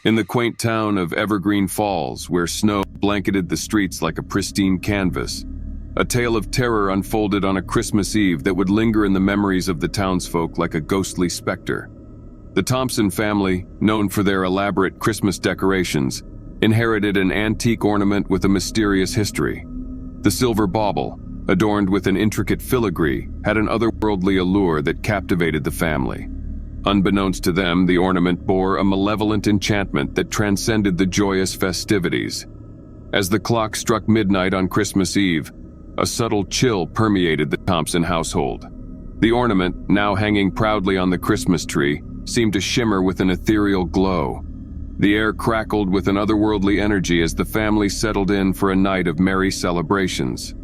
In the quaint town of Evergreen Falls, where snow blanketed the streets like a pristine canvas, a tale of terror unfolded on a Christmas Eve that would linger in the memories of the townsfolk like a ghostly specter. The Thompson family, known for their elaborate Christmas decorations, inherited an antique ornament with a mysterious history. The silver bauble, adorned with an intricate filigree, had an otherworldly allure that captivated the family. Unbeknownst to them, the ornament bore a malevolent enchantment that transcended the joyous festivities. As the clock struck midnight on Christmas Eve, a subtle chill permeated the Thompson household. The ornament, now hanging proudly on the Christmas tree, seemed to shimmer with an ethereal glow. The air crackled with an otherworldly energy as the family settled in for a night of merry celebrations.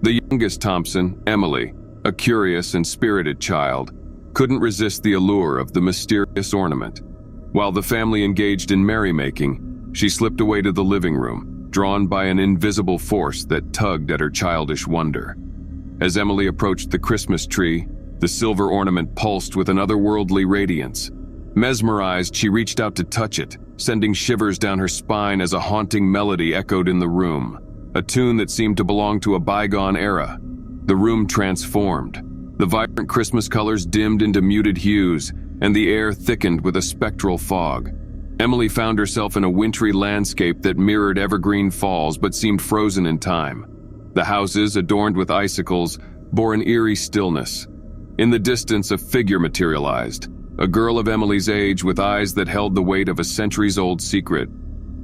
The youngest Thompson, Emily, a curious and spirited child, couldn't resist the allure of the mysterious ornament. While the family engaged in merrymaking, she slipped away to the living room, drawn by an invisible force that tugged at her childish wonder. As Emily approached the Christmas tree, the silver ornament pulsed with an otherworldly radiance. Mesmerized, she reached out to touch it, sending shivers down her spine as a haunting melody echoed in the room, a tune that seemed to belong to a bygone era. The room transformed. The vibrant Christmas colors dimmed into muted hues, and the air thickened with a spectral fog. Emily found herself in a wintry landscape that mirrored Evergreen Falls but seemed frozen in time. The houses, adorned with icicles, bore an eerie stillness. In the distance, a figure materialized, a girl of Emily's age with eyes that held the weight of a centuries-old secret.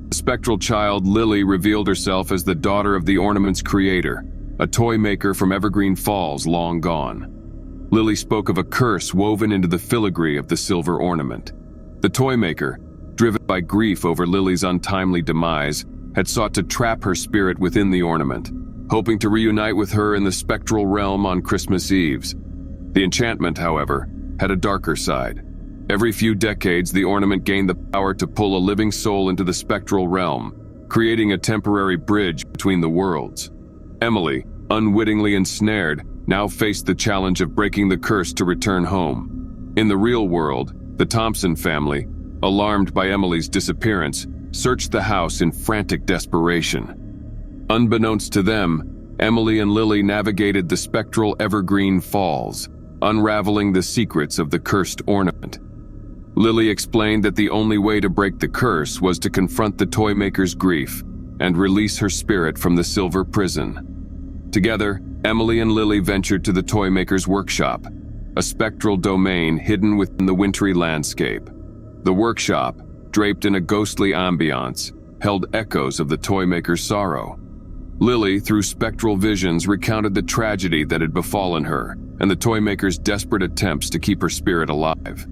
The spectral child, Lily, revealed herself as the daughter of the ornament's creator, a toy maker from Evergreen Falls long gone. Lily spoke of a curse woven into the filigree of the silver ornament. The toy maker, driven by grief over Lily's untimely demise, had sought to trap her spirit within the ornament, hoping to reunite with her in the spectral realm on Christmas Eves. The enchantment, however, had a darker side. Every few decades, the ornament gained the power to pull a living soul into the spectral realm, creating a temporary bridge between the worlds. Emily, unwittingly ensnared, now faced the challenge of breaking the curse to return home. In the real world, the Thompson family, alarmed by Emily's disappearance, searched the house in frantic desperation. Unbeknownst to them, Emily and Lily navigated the spectral Evergreen Falls, unraveling the secrets of the cursed ornament. Lily explained that the only way to break the curse was to confront the toy maker's grief and release her spirit from the silver prison. Together, Emily and Lily ventured to the toy maker's workshop, a spectral domain hidden within the wintry landscape. The workshop, draped in a ghostly ambiance, held echoes of the toy maker's sorrow. Lily, through spectral visions, recounted the tragedy that had befallen her and the toy maker's desperate attempts to keep her spirit alive.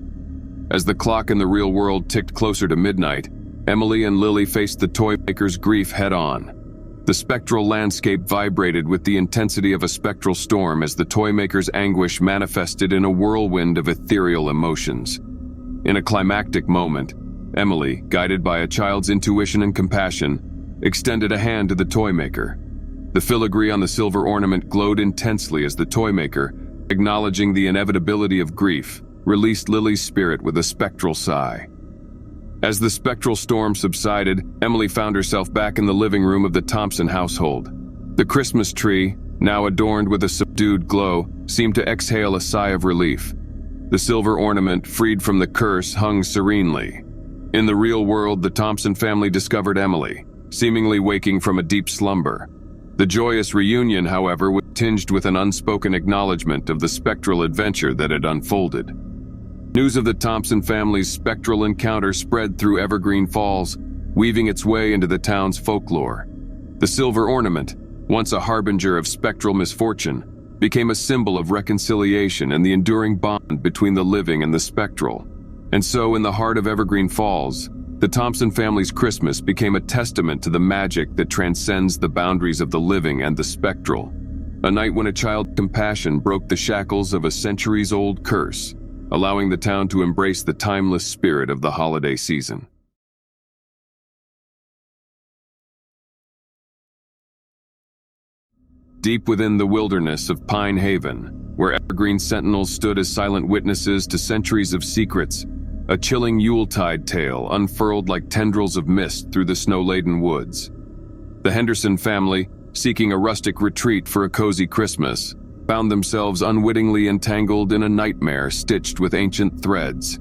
As the clock in the real world ticked closer to midnight, Emily and Lily faced the toy maker's grief head-on. The spectral landscape vibrated with the intensity of a spectral storm as the toy maker's anguish manifested in a whirlwind of ethereal emotions. In a climactic moment, Emily, guided by a child's intuition and compassion, extended a hand to the toy maker. The filigree on the silver ornament glowed intensely as the toy maker, acknowledging the inevitability of grief, released Lily's spirit with a spectral sigh. As the spectral storm subsided, Emily found herself back in the living room of the Thompson household. The Christmas tree, now adorned with a subdued glow, seemed to exhale a sigh of relief. The silver ornament, freed from the curse, hung serenely. In the real world, the Thompson family discovered Emily, seemingly waking from a deep slumber. The joyous reunion, however, was tinged with an unspoken acknowledgement of the spectral adventure that had unfolded. News of the Thompson family's spectral encounter spread through Evergreen Falls, weaving its way into the town's folklore. The silver ornament, once a harbinger of spectral misfortune, became a symbol of reconciliation and the enduring bond between the living and the spectral. And so, in the heart of Evergreen Falls, the Thompson family's Christmas became a testament to the magic that transcends the boundaries of the living and the spectral. A night when a child's compassion broke the shackles of a centuries-old curse, allowing the town to embrace the timeless spirit of the holiday season. Deep within the wilderness of Pine Haven, where evergreen sentinels stood as silent witnesses to centuries of secrets, a chilling Yuletide tale unfurled like tendrils of mist through the snow-laden woods. The Henderson family, seeking a rustic retreat for a cozy Christmas, found themselves unwittingly entangled in a nightmare stitched with ancient threads.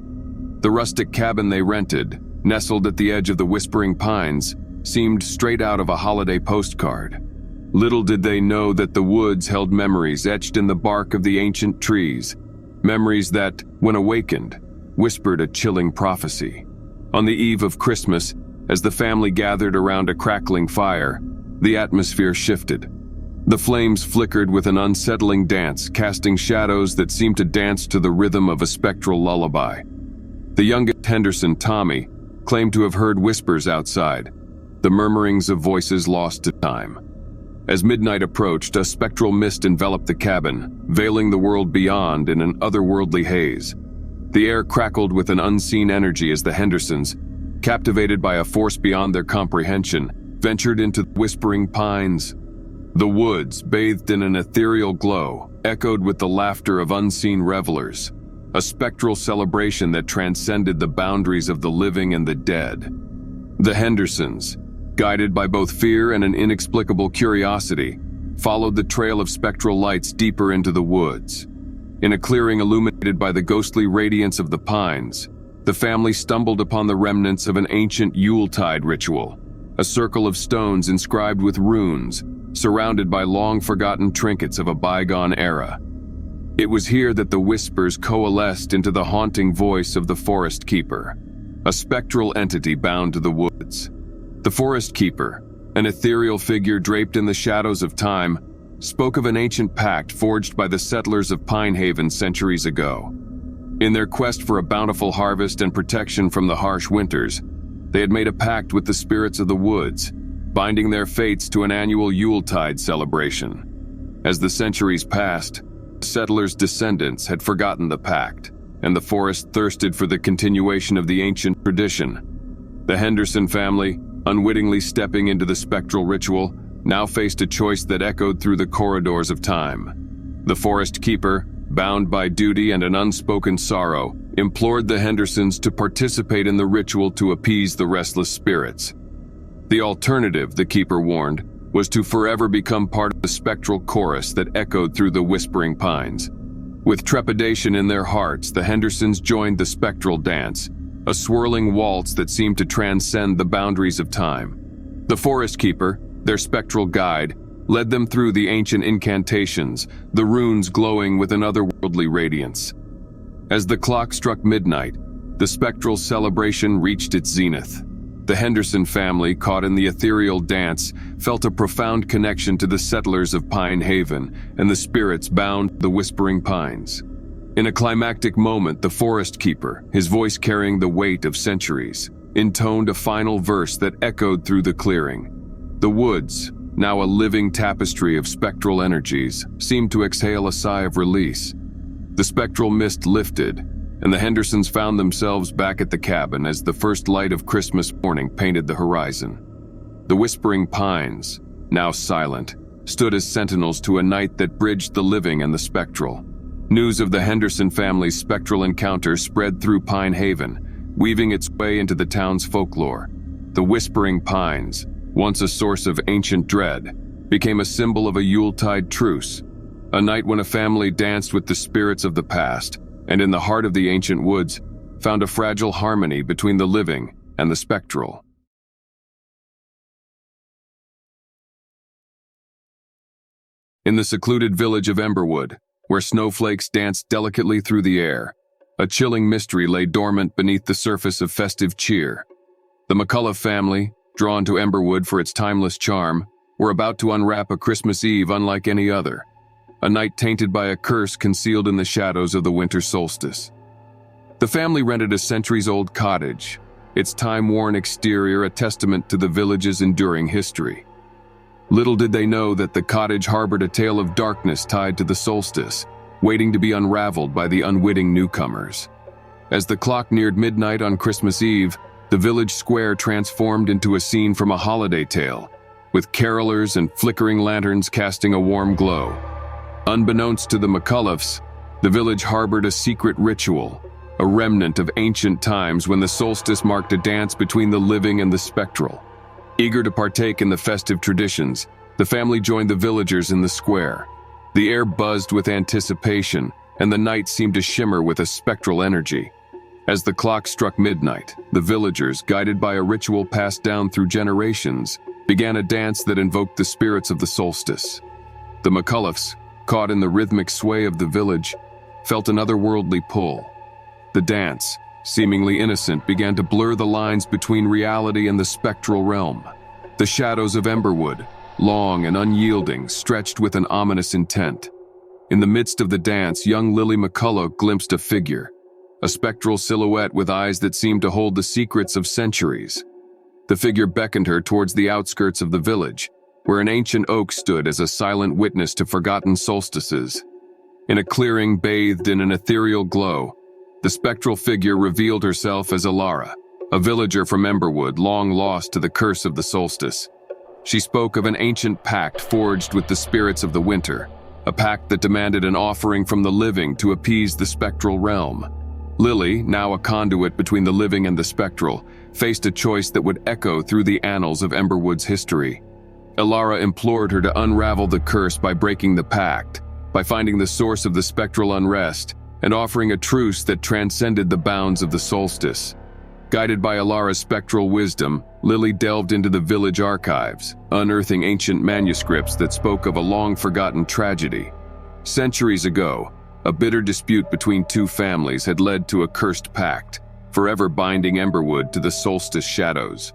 The rustic cabin they rented, nestled at the edge of the Whispering Pines, seemed straight out of a holiday postcard. Little did they know that the woods held memories etched in the bark of the ancient trees, memories that, when awakened, whispered a chilling prophecy. On the eve of Christmas, as the family gathered around a crackling fire, the atmosphere shifted. The flames flickered with an unsettling dance, casting shadows that seemed to dance to the rhythm of a spectral lullaby. The youngest Henderson, Tommy, claimed to have heard whispers outside, the murmurings of voices lost to time. As midnight approached, a spectral mist enveloped the cabin, veiling the world beyond in an otherworldly haze. The air crackled with an unseen energy as the Hendersons, captivated by a force beyond their comprehension, ventured into the Whispering Pines. The woods, bathed in an ethereal glow, echoed with the laughter of unseen revelers, a spectral celebration that transcended the boundaries of the living and the dead. The Hendersons, guided by both fear and an inexplicable curiosity, followed the trail of spectral lights deeper into the woods. In a clearing illuminated by the ghostly radiance of the pines, the family stumbled upon the remnants of an ancient Yuletide ritual, a circle of stones inscribed with runes, surrounded by long-forgotten trinkets of a bygone era. It was here that the whispers coalesced into the haunting voice of the Forest Keeper, a spectral entity bound to the woods. The Forest Keeper, an ethereal figure draped in the shadows of time, spoke of an ancient pact forged by the settlers of Pine Haven centuries ago. In their quest for a bountiful harvest and protection from the harsh winters, they had made a pact with the spirits of the woods, binding their fates to an annual Yuletide celebration. As the centuries passed, the settlers' descendants had forgotten the pact, and the forest thirsted for the continuation of the ancient tradition. The Henderson family, unwittingly stepping into the spectral ritual, now faced a choice that echoed through the corridors of time. The Forest Keeper, bound by duty and an unspoken sorrow, implored the Hendersons to participate in the ritual to appease the restless spirits. The alternative, the Keeper warned, was to forever become part of the spectral chorus that echoed through the Whispering Pines. With trepidation in their hearts, the Hendersons joined the spectral dance, a swirling waltz that seemed to transcend the boundaries of time. The Forest Keeper, their spectral guide, led them through the ancient incantations, the runes glowing with an otherworldly radiance. As the clock struck midnight, the spectral celebration reached its zenith. The Henderson family, caught in the ethereal dance, felt a profound connection to the settlers of Pine Haven and the spirits bound the Whispering Pines. In a climactic moment, the Forest Keeper, his voice carrying the weight of centuries, intoned a final verse that echoed through the clearing. The woods, now a living tapestry of spectral energies, seemed to exhale a sigh of release. The spectral mist lifted, and the Hendersons found themselves back at the cabin as the first light of Christmas morning painted the horizon. The Whispering Pines, now silent, stood as sentinels to a night that bridged the living and the spectral. News of the Henderson family's spectral encounter spread through Pine Haven, weaving its way into the town's folklore. The Whispering Pines, once a source of ancient dread, became a symbol of a Yuletide truce, a night when a family danced with the spirits of the past, and in the heart of the ancient woods, found a fragile harmony between the living and the spectral. In the secluded village of Emberwood, where snowflakes danced delicately through the air, a chilling mystery lay dormant beneath the surface of festive cheer. The McCullough family, drawn to Emberwood for its timeless charm, were about to unwrap a Christmas Eve unlike any other, a night tainted by a curse concealed in the shadows of the winter solstice. The family rented a centuries-old cottage, its time-worn exterior a testament to the village's enduring history. Little did they know that the cottage harbored a tale of darkness tied to the solstice, waiting to be unraveled by the unwitting newcomers. As the clock neared midnight on Christmas Eve, the village square transformed into a scene from a holiday tale, with carolers and flickering lanterns casting a warm glow. Unbeknownst to the McCulloughs, the village harbored a secret ritual, a remnant of ancient times when the solstice marked a dance between the living and the spectral. Eager to partake in the festive traditions, the family joined the villagers in the square. The air buzzed with anticipation, and the night seemed to shimmer with a spectral energy. As the clock struck midnight, the villagers, guided by a ritual passed down through generations, began a dance that invoked the spirits of the solstice. The McCulloughs, caught in the rhythmic sway of the village, felt an otherworldly pull. The dance, seemingly innocent, began to blur the lines between reality and the spectral realm. The shadows of Emberwood, long and unyielding, stretched with an ominous intent. In the midst of the dance, young Lily McCullough glimpsed a figure, a spectral silhouette with eyes that seemed to hold the secrets of centuries. The figure beckoned her towards the outskirts of the village, where an ancient oak stood as a silent witness to forgotten solstices. In a clearing bathed in an ethereal glow, the spectral figure revealed herself as Alara, a villager from Emberwood long lost to the curse of the solstice. She spoke of an ancient pact forged with the spirits of the winter, a pact that demanded an offering from the living to appease the spectral realm. Lily, now a conduit between the living and the spectral, faced a choice that would echo through the annals of Emberwood's history. Alara implored her to unravel the curse by breaking the pact, by finding the source of the spectral unrest, and offering a truce that transcended the bounds of the solstice. Guided by Alara's spectral wisdom, Lily delved into the village archives, unearthing ancient manuscripts that spoke of a long-forgotten tragedy. Centuries ago, a bitter dispute between two families had led to a cursed pact, forever binding Emberwood to the solstice shadows.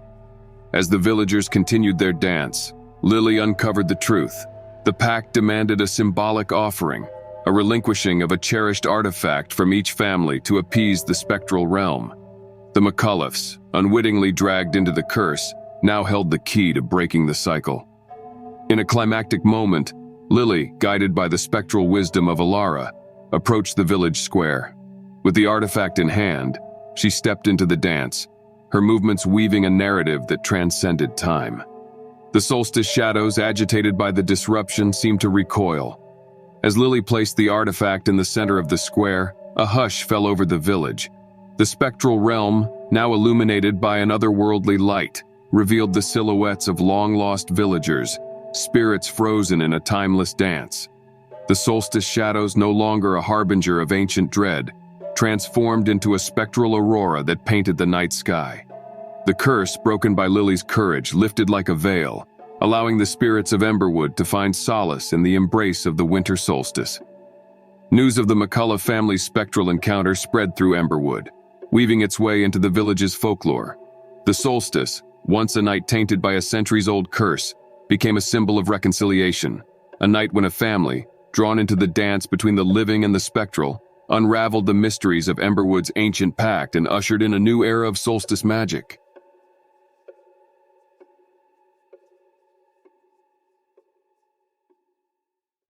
As the villagers continued their dance, Lily uncovered the truth. The pact demanded a symbolic offering, a relinquishing of a cherished artifact from each family to appease the spectral realm. The McCulloughs, unwittingly dragged into the curse, now held the key to breaking the cycle. In a climactic moment, Lily, guided by the spectral wisdom of Alara, approached the village square. With the artifact in hand, she stepped into the dance, her movements weaving a narrative that transcended time. The solstice shadows, agitated by the disruption, seemed to recoil. As Lily placed the artifact in the center of the square, a hush fell over the village. The spectral realm, now illuminated by an otherworldly light, revealed the silhouettes of long-lost villagers, spirits frozen in a timeless dance. The solstice shadows, no longer a harbinger of ancient dread, transformed into a spectral aurora that painted the night sky. The curse, broken by Lily's courage, lifted like a veil, allowing the spirits of Emberwood to find solace in the embrace of the winter solstice. News of the McCullough family's spectral encounter spread through Emberwood, weaving its way into the village's folklore. The solstice, once a night tainted by a centuries-old curse, became a symbol of reconciliation, a night when a family, drawn into the dance between the living and the spectral, unraveled the mysteries of Emberwood's ancient pact and ushered in a new era of solstice magic.